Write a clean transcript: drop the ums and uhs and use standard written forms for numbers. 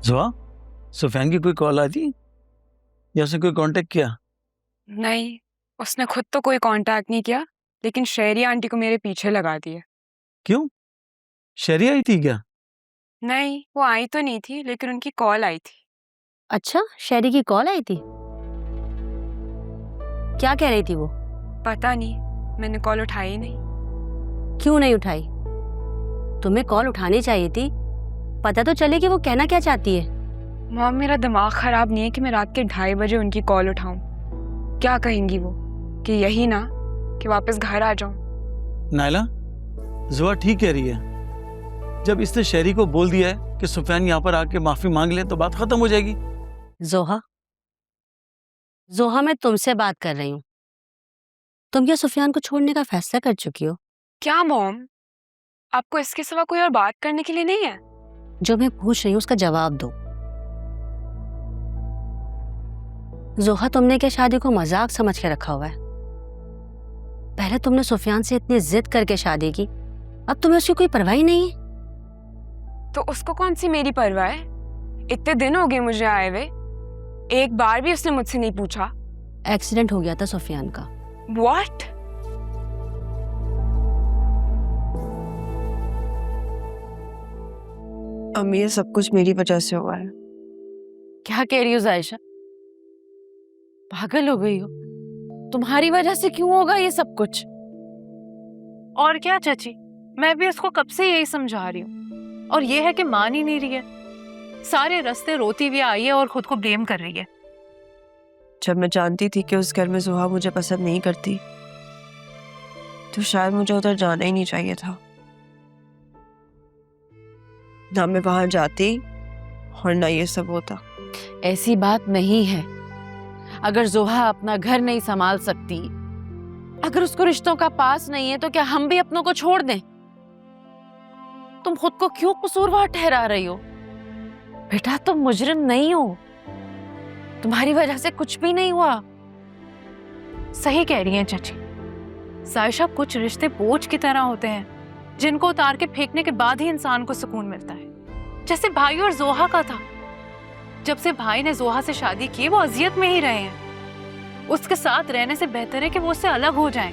जुआ, सुफैन की कोई कॉल आई थी या उसने कोई कांटेक्ट किया? नहीं, उसने खुद तो कोई कांटेक्ट नहीं किया, लेकिन शहरी आंटी को मेरे पीछे लगा दिया। क्यों? शहरी आई थी क्या? नहीं, वो आई तो नहीं थी, लेकिन उनकी कॉल आई थी। अच्छा, शहरी की कॉल आई थी? क्या कह रही थी वो? पता नहीं, मैंने कॉल उठाई ही नहीं। क्यों नहीं उठाई? तुम्हें कॉल उठानी चाहिए थी, पता तो चले कि वो कहना क्या चाहती है। मॉम, मेरा दिमाग खराब नहीं है कि मैं रात के 2:30 बजे उनकी कॉल उठाऊं। क्या कहेंगी वो? कि यही ना कि वापस घर आ जाऊं। नायला, जुआ ठीक कह रही है। जब इसने शहरी को बोल दिया है कि सुफैन यहाँ पर आके माफी मांग ले तो बात खत्म हो जाएगी। जोहा, जोहा मैं तुमसे बात कर रही हूँ। तुम क्या सुफियान को छोड़ने का फैसला कर चुकी हो? क्या मॉम, आपको इसके सिवा कोई और बात करने के लिए नहीं है? जो मैं पूछ रही हूँ उसका जवाब दो। जोहा, तुमने क्या शादी को मजाक समझ के रखा हुआ है? पहले तुमने सुफियान से इतनी जिद करके शादी की, अब तुम्हें उसकी कोई परवाह ही नहीं है। तो उसको कौन सी मेरी परवाह है? इतने दिन हो गए मुझे आए हुए, एक बार भी उसने मुझसे नहीं पूछा। एक्सीडेंट हो गया था सुफियान का। What? अम्मी, ये सब कुछ मेरी वजह से हुआ है। क्या कह रही हो जायशा? पागल हो गई हो? तुम्हारी वजह से क्यों होगा ये सब कुछ? और क्या चाची, मैं भी उसको कब से यही समझा रही हूँ, और ये है कि मान ही नहीं रही है। सारे रास्ते रोती हुई आई है और खुद को ब्लेम कर रही है। जब मैं जानती थी कि उस घर में जुहा मुझे पसंद नहीं करती, तो शायद मुझे उधर जाना ही नहीं चाहिए था। ना मैं वहां जाती और ना ये सब होता। ऐसी बात नहीं है। अगर जोहा अपना घर नहीं संभाल सकती, अगर उसको रिश्तों का पास नहीं है, तो क्या हम भी अपनों को छोड़ दें? तुम खुद को क्यों कसूरवार ठहरा रही हो? बेटा, तुम मुजरिम नहीं हो, तुम्हारी वजह से कुछ भी नहीं हुआ। सही कह रही हैं चाची सायशा, कुछ रिश्ते बोझ की तरह होते हैं जिनको उतार के फेंकने के बाद ही इंसान को सुकून मिलता है। जैसे भाई और जोहा का था। जब से भाई ने जोहा से शादी की, वो अजियत में ही रहे हैं। उसके साथ रहने से बेहतर है कि वो उससे अलग हो जाएं।